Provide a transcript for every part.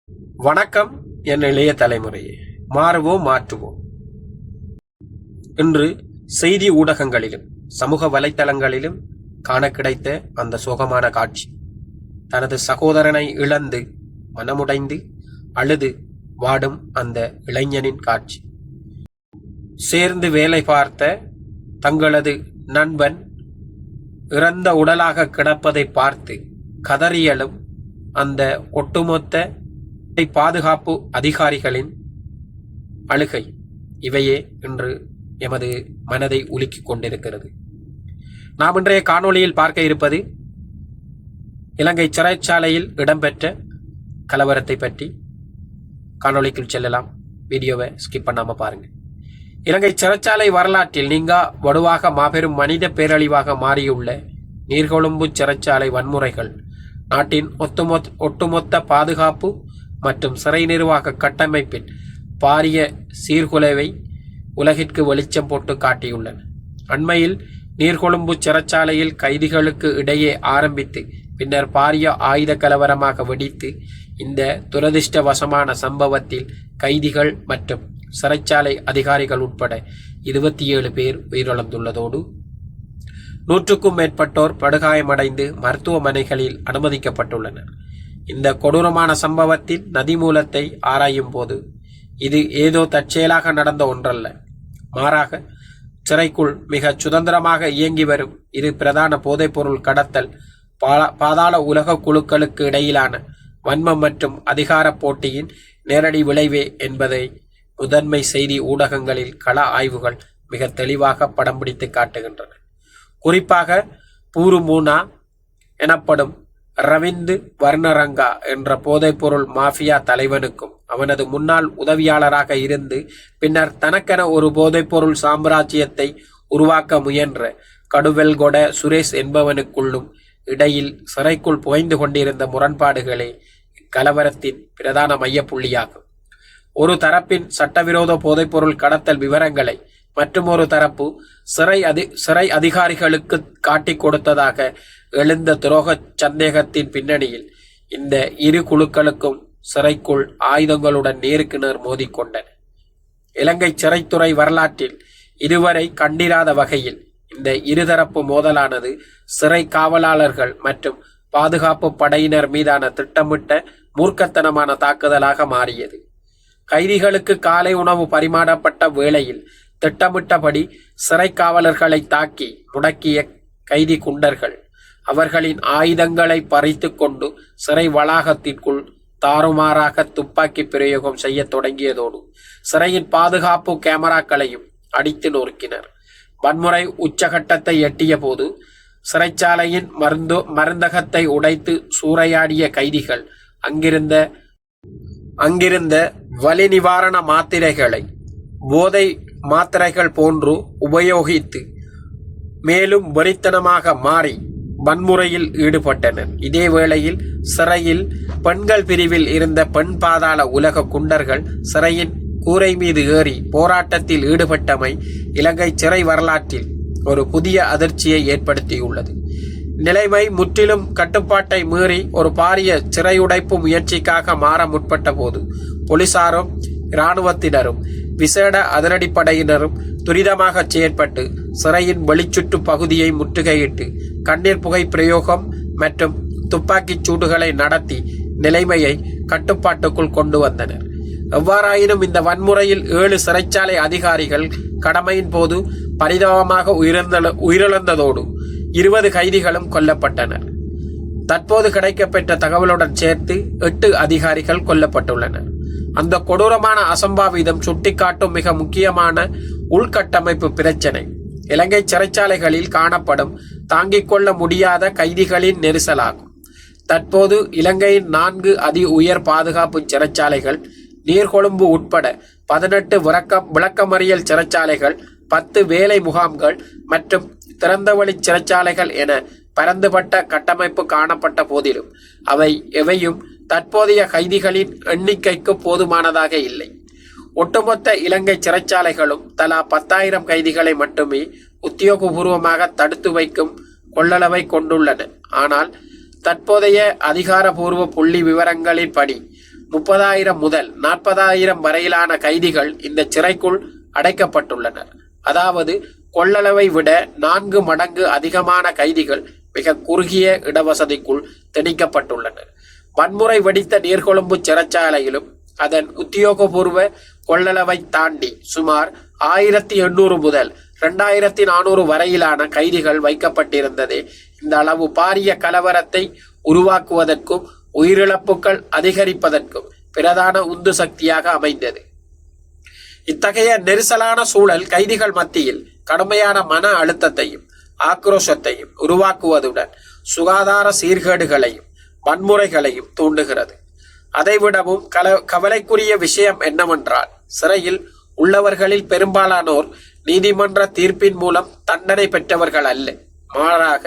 வணக்கம் என் இளைய தலைமுறையே, மாறுவோம் மாற்றுவோம். இன்று செய்தி ஊடகங்களிலும் சமூக வலைத்தளங்களிலும் காண கிடைத்த அந்த சோகமான காட்சி, தனது சகோதரனை இழந்து மனமுடைந்து அழுது வாடும் அந்த இளைஞனின் காட்சி. சேர்ந்து வேலை பார்த்த தங்களது நண்பன் இறந்த உடலாக கிடப்பதை பார்த்து கதறியலும் அந்த ஒட்டுமொத்த பாதுகாப்பு அதிகாரிகளின் அழுகை, இவையே இன்று எமது மனதை உலுக்கிக் கொண்டிருக்கிறது. நாம் இன்றைய காணொளியில் பார்க்க இருப்பது இலங்கை சிறைச்சாலையில் இடம்பெற்ற கலவரத்தை பற்றி. காணொளிக்குள் செல்லலாம், வீடியோவை ஸ்கிப் பண்ணாம பாருங்க. இலங்கை சிறைச்சாலை வரலாற்றில் நீங்கா வடுவாக மாபெரும் மனித பேரழிவாக மாறியுள்ள நீர்கொழும்பு சிறைச்சாலை வன்முறைகள் நாட்டின் ஒட்டுமொத்த பாதுகாப்பு மற்றும் சிறை நிர்வாக கட்டமைப்பின் பாரிய சீர்குலைவை உலகிற்கு வெளிச்சம் போட்டு காட்டியுள்ளன. அண்மையில் நீர்கொழும்பு சிறைச்சாலையில் கைதிகளுக்கு இடையே ஆரம்பித்து பின்னர் பாரிய ஆயுத கலவரமாக வெடித்து இந்த துரதிர்ஷ்டவசமான சம்பவத்தில் கைதிகள் மற்றும் சிறைச்சாலை அதிகாரிகள் உட்பட 27 பேர் உயிரிழந்துள்ளதோடு 100க்கும் மேற்பட்டோர் படுகாயமடைந்து மருத்துவமனைகளில் அனுமதிக்கப்பட்டுள்ளனர். இந்த கொடூரமான சம்பவத்தின் நதிமூலத்தை ஆராயும் போது இது ஏதோ தற்செயலாக நடந்த ஒன்றல்ல, மாறாக சிறைக்குள் மிக சுதந்திரமாக இயங்கி வரும் இரு பிரதான போதைப்பொருள் கடத்தல் பாதாள உலக குழுக்களுக்கு இடையிலான வன்மம் மற்றும் அதிகார போட்டியின் நேரடி விளைவே என்பதை முதன்மை செய்தி ஊடகங்களில் கள ஆய்வுகள் மிக தெளிவாக படம் பிடித்து காட்டுகின்றன. குறிப்பாக பூருமூனா எனப்படும் ரவிந்து வர்ணரங்கா என்ற போதைப்பொருள் மாஃபியா தலைவனுக்கும் அவனது முன்னாள் உதவியாளராக இருந்து பின்னர் தனக்கென ஒரு போதைப்பொருள் சாம்ராஜ்யத்தை உருவாக்க முயன்ற கடுவெல்கொட சுரேஷ் என்பவனுக்குள்ளும் இடையில் சிறைக்குள் புகைந்து கொண்டிருந்த முரண்பாடுகளே இக்கலவரத்தின் பிரதான மையப்புள்ளியாகும். ஒரு தரப்பின் சட்டவிரோத போதைப்பொருள் கடத்தல் விவரங்களை மற்றும் ஒரு தரப்பு சிறை அதிகாரிகளுக்கு காட்டிக் கொடுத்ததாக எழுந்த துரோக சந்தேகத்தின் பின்னணியில் இந்த இரு குழுக்களுக்கும் சிறைக்குள் ஆயுதங்களுடன் நேருக்கு நேர் மோதிக்கொண்டன. இலங்கை சிறைத்துறை வரலாற்றில் இதுவரை கண்டிராத வகையில் இந்த இருதரப்பு மோதலானது சிறை காவலாளர்கள் மற்றும் பாதுகாப்பு படையினர் மீதான திட்டமிட்ட மூர்க்கத்தனமான தாக்குதலாக மாறியது. கைதிகளுக்கு காலை உணவு பரிமாறப்பட்ட வேளையில் திட்டமிட்டபடி சிறை காவலர்களை தாக்கி முடக்கிய கைதி குண்டர்கள் அவர்களின் ஆயுதங்களை பறித்து கொண்டு சிறை வளாகத்திற்குள் தாறுமாறாக துப்பாக்கி பிரயோகம் செய்ய தொடங்கியதோடு சிறையின் பாதுகாப்பு கேமராக்களையும் அடித்து நொறுக்கினர். வன்முறை உச்சகட்டத்தை எட்டிய போது சிறைச்சாலையின் மருந்தகத்தை உடைத்து சூறையாடிய கைதிகள் அங்கிருந்த வலி நிவாரண மாத்திரைகளை போதை மாத்திரைகள் போன்று உபயோகித்து மேலும் வெறித்தனமாக மாறி வன்முறையில் ஈடுபட்டனர். இதே வேளையில் சிறையில் பெண்கள் பிரிவில் இருந்த பெண் பாதாள உலக குண்டர்கள் சிறையின் கூரை மீது ஏறி போராட்டத்தில் ஈடுபட்டமை இலங்கை சிறை வரலாற்றில் ஒரு புதிய அதிர்ச்சியை ஏற்படுத்தியுள்ளது. நிலைமை முற்றிலும் கட்டுப்பாட்டை மீறி ஒரு பாரிய சிறையுடைப்பு முயற்சிக்காக மாற முற்பட்ட போது போலீசாரும் இராணுவத்தினரும் விசேட அதிரடிப்படையினரும் துரிதமாக செயற்பட்டு சிறையின் வெளிச்சுற்று பகுதியை முற்றுகையிட்டு கண்ணீர் புகை பிரயோகம் மற்றும் துப்பாக்கிச் சூடுகளை நடத்தி நிலைமையை கட்டுப்பாட்டுக்குள் கொண்டு வந்தனர். எவ்வாறாயினும் இந்த வன்முறையில் 7 சிறைச்சாலை அதிகாரிகள் கடமையின் போது பரிதாபமாக உயிரிழந்ததோடு 20 கைதிகளும் கொல்லப்பட்டனர். தற்போது கிடைக்கப்பெற்ற தகவலுடன் சேர்த்து 8 அதிகாரிகள் கொல்லப்பட்டுள்ளனர். அந்த கொடூரமான அசம்பாவிதம் சுட்டிக்காட்டும் மிக முக்கியமான உள்கட்டமைப்பு பிரச்சனை இலங்கை சிறைச்சாலைகளில் காணப்படும் தாங்கிக் கொள்ள முடியாத கைதிகளின் நெரிசலாகும். தற்போது இலங்கையின் 4 அதி உயர் பாதுகாப்பு சிறைச்சாலைகள், நீர்கொழும்பு உட்பட 18 விளக்கமறியல் சிறைச்சாலைகள், 10 வேலை முகாம்கள் மற்றும் திறந்தவெளி சிறைச்சாலைகள் என பரந்துபட்ட கட்டமைப்பு காணப்பட்ட போதிலும் அவை எவையும் தற்போதைய கைதிகளின் எண்ணிக்கைக்கு போதுமானதாக இல்லை. ஒட்டுமொத்த இலங்கை சிறைச்சாலைகளும் தலா 10,000 கைதிகளை மட்டுமே உத்தியோகபூர்வமாக தடுத்து வைக்கும் கொள்ளளவை கொண்டுள்ளன. ஆனால் தற்போதைய அதிகாரபூர்வ புள்ளி விவரங்களின்படி 30,000 முதல் 40,000 வரையிலான கைதிகள் இந்த சிறைக்குள் அடைக்கப்பட்டுள்ளனர். அதாவது கொள்ளளவை விட 4 மடங்கு அதிகமான கைதிகள் மிக குறுகிய இடவசதிக்குள் திணிக்கப்பட்டுள்ளனர். வன்முறை வெடித்த நீர்கொழும்பு சிறைச்சாலையிலும் அதன் உத்தியோகபூர்வ கொள்ளளவை தாண்டி சுமார் 1800 முதல் 2400 வரையிலான கைதிகள் வைக்கப்பட்டிருந்ததே இந்த அளவு பாரிய கலவரத்தை உருவாக்குவதற்கும் உயிரிழப்புகள் அதிகரிப்பதற்கும் பிரதான உந்து சக்தியாக அமைந்தது. இத்தகைய நெரிசலான சூழல் கைதிகள் மத்தியில் கடுமையான மன அழுத்தத்தையும் ஆக்ரோஷத்தையும் உருவாக்குவதுடன் சுகாதார சீர்கேடுகளையும் வன்முறைகளையும் தூண்டுகிறது. அதைவிடவும் கவலைக்குரிய விஷயம் என்னவென்றால், சிறையில் உள்ளவர்களில் பெரும்பாலானோர் நீதிமன்ற தீர்ப்பின் மூலம் தண்டனை பெற்றவர்கள் அல்ல, மாறாக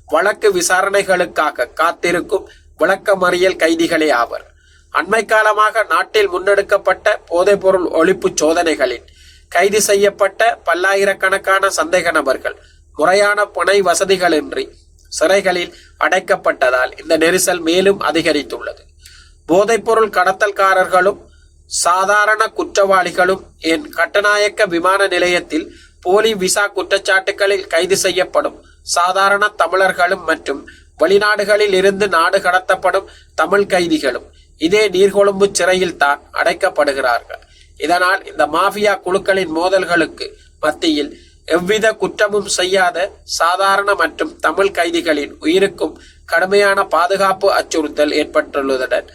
வழக்கு விசாரணைகளுக்காக காத்திருக்கும் விளக்கமறியல் கைதிகளே ஆவர். அண்மை காலமாக நாட்டில் முன்னெடுக்கப்பட்ட போதைப்பொருள் ஒழிப்பு சோதனைகளில் கைது செய்யப்பட்ட பல்லாயிரக்கணக்கான சந்தேக நபர்கள் முறையான புனை வசதிகளின்றி சிறைகளில் அடைக்கப்பட்டதால் இந்த நெரிசல் மேலும் அதிகரித்துள்ளது. போதைப்பொருள் கடத்தல்காரர்களும் சாதாரண குற்றவாளிகளும் என் கட்டநாயக்க விமான நிலையத்தில் போலி விசா குற்றச்சாட்டுகளில் கைது செய்யப்படும் சாதாரண தமிழர்களும் மற்றும் வெளிநாடுகளில் இருந்து நாடு கடத்தப்படும் தமிழ் கைதிகளும் இதே நீர்கொழும்பு சிறையில் தான் அடைக்கப்படுகிறார்கள். இதனால் இந்த மாஃபியா குழுக்களின் மோதல்களுக்கு மத்தியில் எவ்வித குற்றமும் செய்யாத சாதாரண மற்றும் தமிழ் கைதிகளின் உயிருக்கும் கடுமையான பாதுகாப்பு அச்சுறுத்தல் ஏற்பட்டுள்ளதுடன்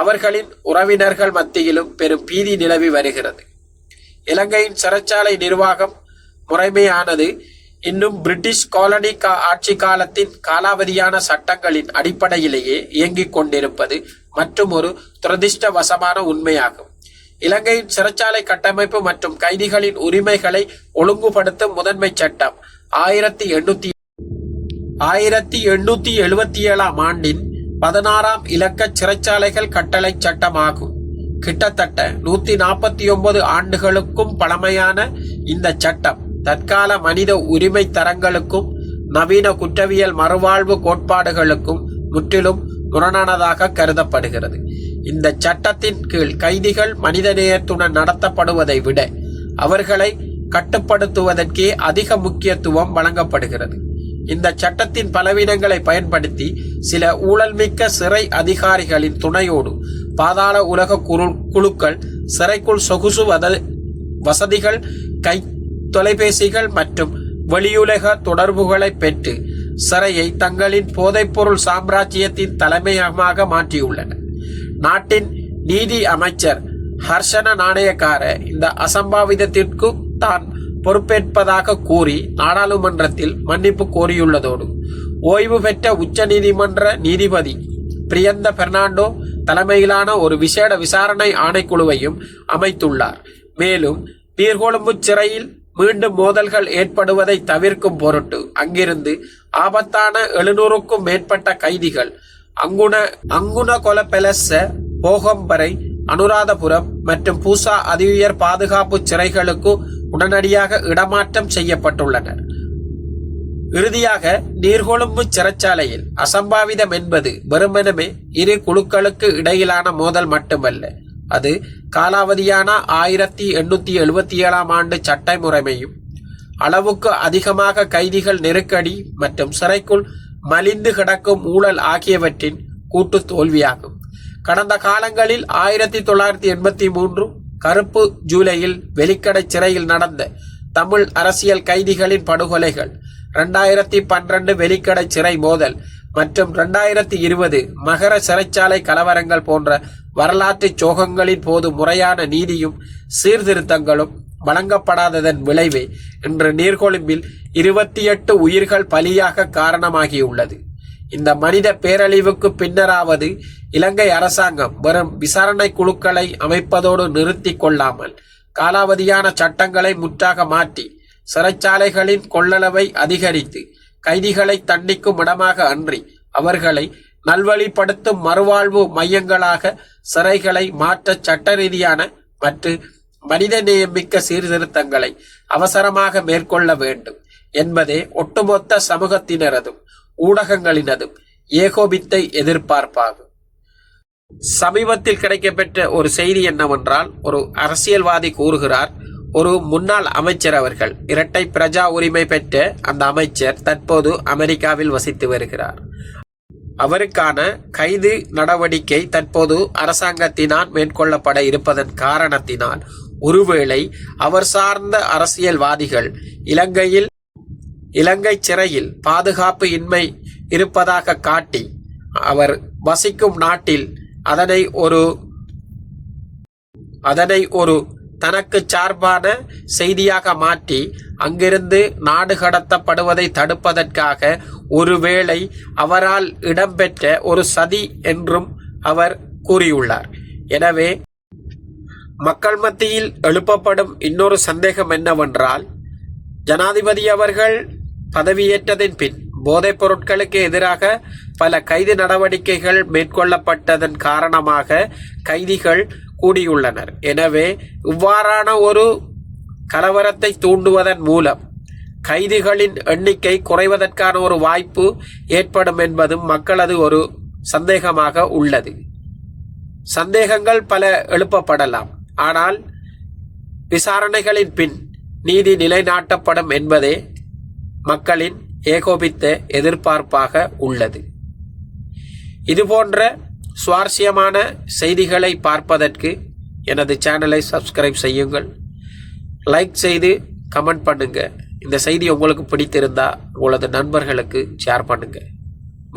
அவர்களின் உறவினர்கள் மத்தியிலும் பெரும் பீதி நிலவி வருகிறது. இலங்கையின் சிறைச்சாலை நிர்வாகம் முறைமையானது இன்னும் பிரிட்டிஷ் காலனி ஆட்சி காலத்தின் காலாவதியான சட்டங்களின் அடிப்படையிலேயே இயங்கிக் கொண்டிருப்பது மற்றும் ஒரு துரதிர்ஷ்டவசமான உண்மையாகும். இலங்கையின் சிறைச்சாலை கட்டமைப்பு மற்றும் கைதிகளின் உரிமைகளை ஒழுங்குபடுத்தும் முதன்மை சட்டம் 1877 ஆண்டின் 16ஆம் இலக்க சிறைச்சாலைகள் கட்டளை சட்டமாகும். கிட்டத்தட்ட 149 ஆண்டுகளுக்கும் பழமையான இந்த சட்டம் தற்கால மனித உரிமை தரங்களுக்கும் நவீன குற்றவியல் மறுவாழ்வு கோட்பாடுகளுக்கும் முற்றிலும் முரணானதாக கருதப்படுகிறது. இந்த சட்டத்தின் கீழ் கைதிகள் மனிதநேயத்துடன் நடத்தப்படுவதை விட அவர்களை கட்டுப்படுத்துவதற்கே அதிக முக்கியத்துவம் வழங்கப்படுகிறது. இந்த சட்டத்தின் பலவீனங்களை பயன்படுத்தி சில ஊழல்மிக்க சிறை அதிகாரிகளின் துணையோடு பாதாள உலக குழுக்கள் சிறைக்குள் சொகுசு வசதிகள், கை தொலைபேசிகள் மற்றும் வெளியுலக தொடர்புகளை பெற்று சிறையை தங்களின் போதைப்பொருள் சாம்ராஜ்யத்தின் தலைமையகமாக மாற்றியுள்ளனர். நாட்டின் நீதி அமைச்சர் ஹர்ஷன நாணயக்கார இந்த அசம்பாவிதத்திற்கு தான் பொறுப்பேற்பதாக கூறி நாடாளுமன்றத்தில் மன்னிப்பு கோரியுள்ளதோடு ஓய்வு பெற்ற உச்ச நீதிமன்ற நீதிபதி பிரியந்த பெர்னாண்டோ தலைமையிலான ஒரு விசேட விசாரணை ஆணைக்குழுவையும் அமைத்துள்ளார். மேலும் நீர்கொழும்பு சிறையில் மீண்டும் மோதல்கள் ஏற்படுவதை தவிர்க்கும் பொருட்டு அங்கிருந்து ஆபத்தான 700க்கும் மேற்பட்ட கைதிகள் அங்குணகொலபெலஸ்ஸ, போகம்பரை, அனுராதபுரம் மற்றும் பூசா அதிஉயர் பாதுகாப்பு சிறைகளுக்கு உடனடியாக இடமாற்றம் செய்யப்பட்டுள்ளனர். இறுதியாக நீர்கொழும்பு சிறைச்சாலையில் அசம்பாவிதம் என்பது வெறுமனமே இரு குழுக்களுக்கு இடையிலான மோதல் மட்டுமல்ல, அது காலாவதியான 1877 ஆண்டு சட்ட முறைமையும் அளவுக்கு அதிகமாக கைதிகள் நெருக்கடி மற்றும் சிறைக்குள் மலிந்து கிடக்கும் ஊழல் ஆகியவற்றின் கூட்டு தோல்வியாகும். கடந்த காலங்களில் 1983 கருப்பு ஜூலையில் வெலிக்கடை சிறையில் நடந்த தமிழ் அரசியல் கைதிகளின் படுகொலைகள், 2012 வெலிக்கடை சிறை மோதல் மற்றும் 2020 மகர சிறைச்சாலை கலவரங்கள் போன்ற வரலாற்று சோகங்களின் போது முறையான நீதியும் சீர்திருத்தங்களும் வழங்கப்படாததன் விளைவே இன்று நீர்கொழும்பில் 28 உயிர்கள் பலியாக காரணமாகியுள்ளது. இந்த மனித பேரழிவுக்கு பின்னராவது இலங்கை அரசாங்கம் வெறும் விசாரணை குழுக்களை அமைப்பதோடு நிறுத்தி கொள்ளாமல் காலாவதியான சட்டங்களை முற்றாக மாற்றி சிறைச்சாலைகளின் கொள்ளளவை அதிகரித்து கைதிகளை தண்டிக்கும் இடமாக அன்றி அவர்களை நல்வழிப்படுத்தும் மறுவாழ்வு மையங்களாக சிறைகளை மாற்ற சட்ட ரீதியான மற்றும் மனிதநேயமிக்க சீர்திருத்தங்களை அவசரமாக மேற்கொள்ள வேண்டும் என்பதே ஒட்டுமொத்த சமூகத்தினரதும் ஊடகங்களினதும் ஏகோபித்த எதிர்பார்ப்பாகும். சமீபத்தில் கிடைக்கப்பெற்ற ஒரு செய்தி என்னவென்றால், ஒரு அரசியல்வாதி கூறுகிறார், ஒரு முன்னாள் அமைச்சர் அவர்கள், இரட்டை பிரஜா உரிமை பெற்ற அந்த அமைச்சர் தற்போது அமெரிக்காவில் வசித்து வருகிறார். அவருக்கான கைது நடவடிக்கை தற்போது அரசாங்கத்தினால் மேற்கொள்ளப்பட இருப்பதன் காரணத்தினால் ஒருவேளை அவர் சார்ந்த அரசியல்வாதிகள் இலங்கை சிறையில் பாதுகாப்பு இன்மை இருப்பதாக காட்டி அவர் வசிக்கும் நாட்டில் அதனை ஒரு தனக்கு சார்பான செய்தியாக மாற்றி அங்கிருந்து நாடு கடத்தப்படுவதை தடுப்பதற்காக ஒருவேளை அவரால் இடம்பெற்ற ஒரு சதி என்றும் அவர் கூறியுள்ளார். எனவே மக்கள் மத்தியில் எழுப்பப்படும் இன்னொரு சந்தேகம் என்னவென்றால், ஜனாதிபதி அவர்கள் பதவியேற்றதின் பின் போதைப் பொருட்களுக்கு எதிராக பல கைது நடவடிக்கைகள் மேற்கொள்ளப்பட்டதன் காரணமாக கைதிகள் கூடியுள்ளனர். எனவே இவ்வாறான ஒரு கலவரத்தை தூண்டுவதன் மூலம் கைதிகளின் எண்ணிக்கை குறைவதற்கான ஒரு வாய்ப்பு ஏற்படும் என்பதும் மக்களது ஒரு சந்தேகமாக உள்ளது. சந்தேகங்கள் பல எழுப்பப்படலாம், ஆனால் விசாரணைகளின் பின் நீதி நிலைநாட்டப்படும் என்பதே மக்களின் ஏகோபித்த எதிர்பார்ப்பாக உள்ளது. இதுபோன்ற சுவாரஸ்யமான செய்திகளை பார்ப்பதற்கு எனது சேனலை சப்ஸ்கிரைப் செய்யுங்கள். லைக் செய்து கமெண்ட் பண்ணுங்க. இந்த செய்தி உங்களுக்கு பிடித்திருந்தா உங்களது நண்பர்களுக்கு ஷேர் பண்ணுங்க.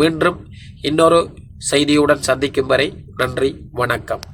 மீண்டும் இன்னொரு செய்தியுடன் சந்திக்கும் வரை நன்றி, வணக்கம்.